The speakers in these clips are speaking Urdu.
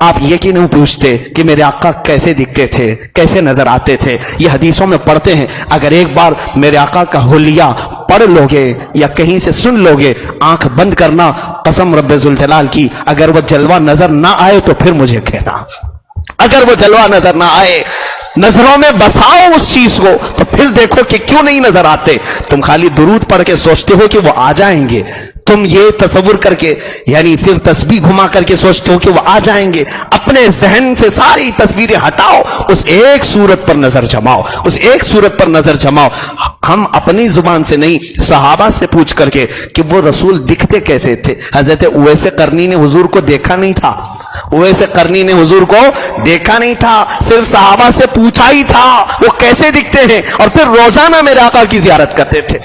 آپ یہ کیوں نہیں پوچھتے کہ میرے آقا کیسے دکھتے تھے, کیسے نظر آتے تھے؟ یہ حدیثوں میں پڑھتے ہیں. اگر ایک بار میرے آقا کا حلیہ پڑھ لوگے یا کہیں سے سن لوگے, آنکھ بند کرنا, قسم رب ذوالجلال کی, اگر وہ جلوہ نظر نہ آئے تو پھر مجھے کہنا. اگر وہ جلوہ نظر نہ آئے, نظروں میں بساؤ اس چیز کو, تو پھر دیکھو کہ کیوں نہیں نظر آتے. تم خالی درود پڑھ کے سوچتے ہو کہ وہ آ جائیں گے, تم یہ تصور کر کے یعنی صرف تسبیح گھما کر کے سوچتے ہو کہ وہ آ جائیں گے. اپنے ذہن سے ساری تصویریں ہٹاؤ, اس ایک صورت پر نظر جماؤ, اس ایک صورت پر نظر جماؤ. ہم اپنی زبان سے نہیں, صحابہ سے پوچھ کر کے کہ وہ رسول دکھتے کیسے تھے. حضرت اویس قرنی نے حضور کو دیکھا نہیں تھا, اویس قرنی نے حضور کو دیکھا نہیں تھا, صرف صحابہ سے پوچھا ہی تھا وہ کیسے دکھتے ہیں, اور پھر روزانہ میرے آقا کی زیارت کرتے تھے,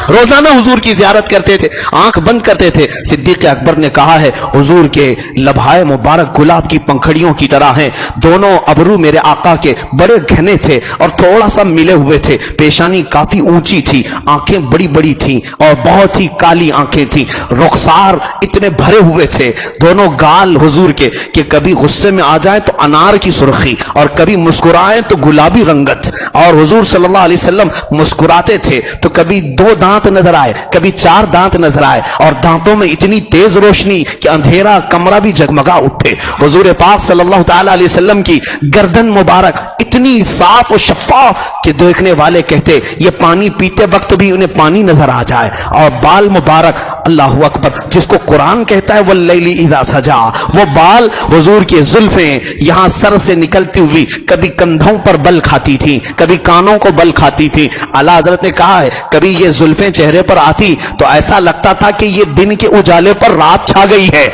روزانہ حضور کی زیارت کرتے تھے, آنکھ بند کرتے تھے. صدیق اکبر نے کہا ہے حضور کے لبھائے مبارک گلاب کی پنکھڑیوں کی طرح ہیں, دونوں ابرو میرے آقا کے بڑے گھنے تھے اور تھوڑا سا ملے ہوئے تھے, پیشانی کافی اونچی تھی, آنکھیں بڑی بڑی تھیں اور بہت ہی کالی آنکھیں تھیں, رخسار اتنے بھرے ہوئے تھے, دونوں گال حضور کے کہ کبھی غصے میں آ جائیں تو انار کی سرخی اور کبھی مسکرائیں تو گلابی رنگت. اور حضور صلی اللہ علیہ وسلم مسکراتے تھے تو کبھی 2 دانت نظر آئے, کبھی 4 دانت نظر آئے, اور دانتوں میں اتنی تیز روشنی کہ اندھیرا کمرہ بھی جگمگا اٹھے. حضور پاک صلی اللہ تعالی علیہ وسلم کی گردن مبارک اتنی صاف و شفاف کہ دیکھنے والے کہتے یہ پانی پیتے وقت بھی انہیں پانی نظر آ جائے. اور بال مبارک, اللہ اکبر, جس کو قرآن کہتا ہے واللیل اذا سجا, وہ بال حضور کی زلفیں یہاں سر سے نکلتی ہوئی کبھی کندھوں پر بل کھاتی تھی, کبھی کانوں کو بل کھاتی تھی. اعلیٰ حضرت نے کہا ہے کبھی یہ زلفیں چہرے پر آتی تو ایسا لگتا تھا کہ یہ دن کے اجالے پر رات چھا گئی ہے,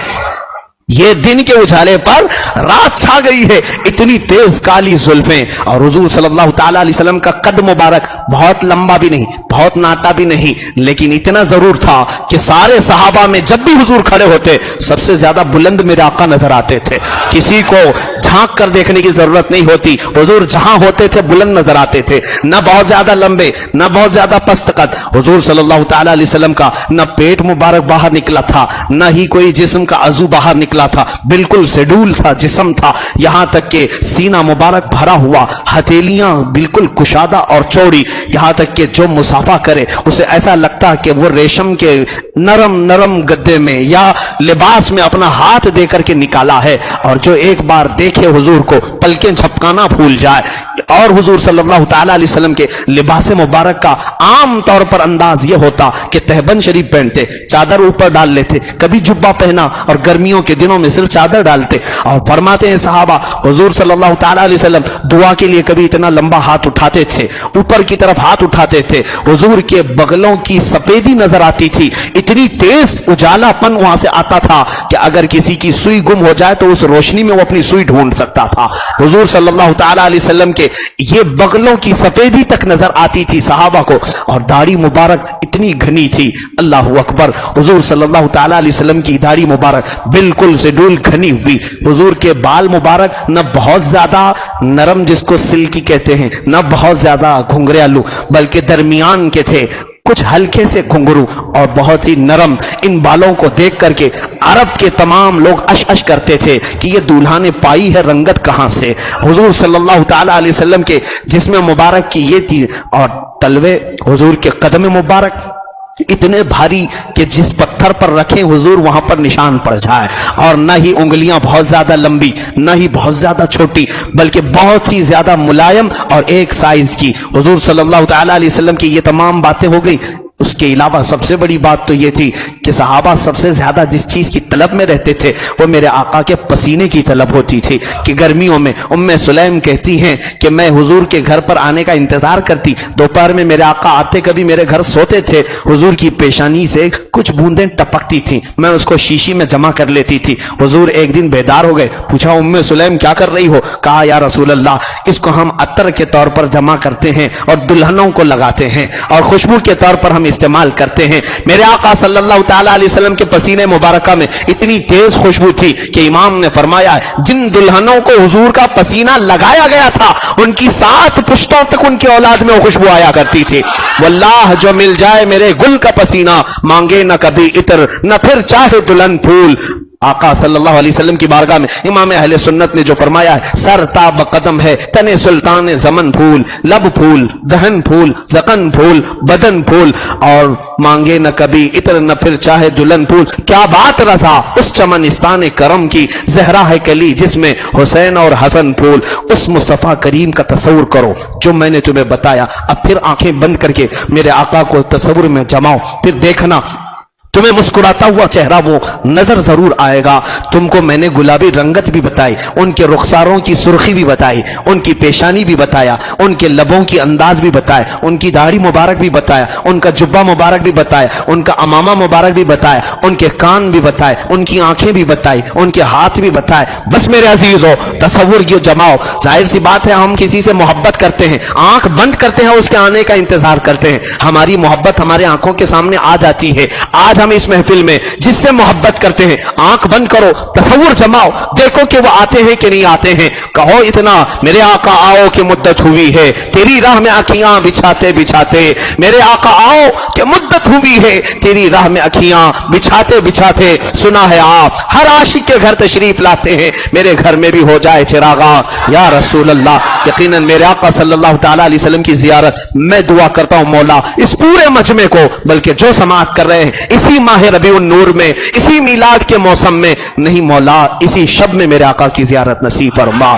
یہ دن کے اجالے پر رات چھا گئی ہے, اتنی تیز کالی زلفیں. اور حضور صلی اللہ تعالی علیہ وسلم کا قد مبارک بہت لمبا بھی نہیں, بہت ناٹا بھی نہیں, لیکن اتنا ضرور تھا کہ سارے صحابہ میں جب بھی حضور کھڑے ہوتے سب سے زیادہ بلند میرے آقا نظر آتے تھے. کسی کو جھانک کر دیکھنے کی ضرورت نہیں ہوتی, حضور جہاں ہوتے تھے بلند نظر آتے تھے, نہ بہت زیادہ لمبے نہ بہت زیادہ پست قد. حضور صلی اللہ تعالی علیہ وسلم کا نہ پیٹ مبارک باہر نکلا تھا, نہ ہی کوئی جسم کا عضو باہر نکلا تھا, بالکل شیڈول سا جسم تھا, یہاں تک کہ سینہ مبارک بھرا ہوا, ہتھیلیاں بالکل کشادہ اور چوڑی, یہاں تک کہ جو مصافحہ کرے اسے ایسا لگتا کہ وہ ریشم کے نرم نرم گدے میں یا لباس میں اپنا ہاتھ دے کر کے نکالا ہے, اور جو ایک بار دیکھے حضور کو پلکیں جھپکانا بھول جائے. اور حضور صلی اللہ تعالی علیہ وسلم کے لباس مبارک کا عام طور پر انداز یہ ہوتا کہ تہبند شریف پہنتے, چادر اوپر ڈال لیتے, کبھی جبہ پہنا اور گرمیوں کے دنوں میں صرف چادر ڈالتے. اور فرماتے ہیں صحابہ حضور صلی اللہ تعالی علیہ وسلم دعا کے لیے کبھی اتنا لمبا ہاتھ اٹھاتے تھے, اوپر کی طرف ہاتھ اٹھاتے تھے, حضور کے بغلوں کی سفیدی نظر آتی تھی, اتنی تیز اجالا پن وہاں سے آتا تھا کہ اگر کسی کی سوئی گم ہو جائے تو اس روشنی میں وہ اپنی سوئی ڈھونڈ سکتا تھا. حضور صلی اللہ تعالی علیہ وسلم کے یہ بغلوں کی سفیدی تک نظر آتی تھی صحابہ کو, اور داڑھی مبارک اتنی گھنی تھی, اللہ اکبر, حضور صلی اللہ تعالی علیہ وسلم کی داڑھی مبارک بالکل شیڈول گھنی ہوئی. حضور کے بال مبارک نہ بہت زیادہ نرم جس کو سلکی کہتے ہیں, نہ بہت زیادہ گھنگریالو, بلکہ درمیان کے تھے, کچھ ہلکے سے گھنگرو اور بہت ہی نرم. ان بالوں کو دیکھ کر کے عرب کے تمام لوگ اش اش کرتے تھے کہ یہ دولہا نے پائی ہے رنگت کہاں سے. حضور صلی اللہ تعالی علیہ وسلم کے جسم مبارک کی یہ تھی, اور تلوے حضور کے قدم مبارک اتنے بھاری کہ جس پتھر پر رکھیں حضور وہاں پر نشان پڑ جائے. اور نہ ہی انگلیاں بہت زیادہ لمبی نہ ہی بہت زیادہ چھوٹی, بلکہ بہت ہی زیادہ ملائم اور ایک سائز کی. حضور صلی اللہ تعالی علیہ وسلم کی یہ تمام باتیں ہو گئی. اس کے علاوہ سب سے بڑی بات تو یہ تھی کہ صحابہ سب سے زیادہ جس چیز کی طلب میں رہتے تھے وہ میرے آقا کے پسینے کی طلب ہوتی تھی. کہ گرمیوں میں ام سلیم کہتی ہیں کہ میں حضور کے گھر پر آنے کا انتظار کرتی, دوپہر میں میرے آقا آتے, کبھی میرے گھر سوتے تھے, حضور کی پیشانی سے کچھ بوندیں ٹپکتی تھیں, میں اس کو شیشی میں جمع کر لیتی تھی. حضور ایک دن بیدار ہو گئے, پوچھا ام سلیم کیا کر رہی ہو؟ کہا یا رسول اللہ اس کو ہم عطر کے طور پر جمع کرتے ہیں اور دلہنوں کو لگاتے ہیں اور خوشبو کے طور پر ہم استعمال کرتے ہیں. میرے آقا صلی اللہ تعالی علیہ وسلم کے پسینے مبارکہ میں اتنی تیز خوشبو تھی کہ امام نے فرمایا جن دلہنوں کو حضور کا پسینہ لگایا گیا تھا ان کی 7 پشتوں تک ان کی اولاد میں وہ خوشبو آیا کرتی تھی. واللہ جو مل جائے میرے گل کا پسینہ, مانگے نہ کبھی عطر نہ پھر چاہے دلہن پھول. آقا صلی اللہ علیہ وسلم کی بارگاہ میں امام اہل سنت نے جو فرمایا ہے، سر تاب قدم ہے تن سلطان زمن پھول، لب پھول دہن پھول زقن پھول بدن پھول، اور مانگے نہ کبھی عطر نہ پھر چاہے دلہن پھول۔ کیا بات رضا اس چمنستان کرم کی، زہرا ہے کلی جس میں حسین اور حسن پھول۔ اس مصطفیٰ کریم کا تصور کرو جو میں نے تمہیں بتایا، اب پھر آنکھیں بند کر کے میرے آقا کو تصور میں جماؤ، پھر دیکھنا تمہیں مسکراتا ہوا چہرہ وہ نظر ضرور آئے گا۔ تم کو میں نے گلابی رنگت بھی بتائی، ان کے رخساروں کی سرخی بھی بتائی، ان کی پیشانی بھی بتایا، ان کے لبوں کی انداز بھی بتایا، ان کی داڑھی مبارک بھی بتایا، ان کا جبہ مبارک بھی بتایا، ان کا امامہ مبارک بھی بتایا، ان کے کان بھی بتائے، ان کی آنکھیں بھی بتائی، ان کے ہاتھ بھی بتائے۔ بس میرے عزیزو تصور یہ جماؤ، ظاہر سی بات ہے ہم کسی سے محبت کرتے ہیں، آنکھ بند کرتے ہیں، اس کے آنے کا انتظار کرتے ہیں، ہماری محبت ہمارے آنکھوں کے سامنے آ جاتی ہے۔ آج ہم اس محفل میں جس سے محبت کرتے ہیں، آنکھ بند کرو، تصور جماؤ، دیکھو کہ وہ آتے ہیں کہ نہیں آتے ہیں، کہو اتنا میرے آقا آؤ کہ مدت ہوئی ہے تیری راہ میں اکھیاں بچھاتے بچھاتے، میرے آقا آؤ کہ مدت ہوئی ہے تیری راہ میں اکھیاں بچھاتے بچھاتے۔ سنا ہے آپ ہر عاشق کے گھر تشریف لاتے ہیں، میرے گھر میں بھی ہو جائے چراغاں یا رسول اللہ۔ یقیناً میرے آقا صلی اللہ تعالی علیہ وسلم کی زیارت میں دعا کرتا ہوں مولا اس پورے مجمع کو، بلکہ جو سماعت کر رہے ہیں اسی ماہ ربیع النور میں، اسی میلاد کے موسم میں، نہیں مولا اسی شب میں میرے آقا کی زیارت نصیب فرما۔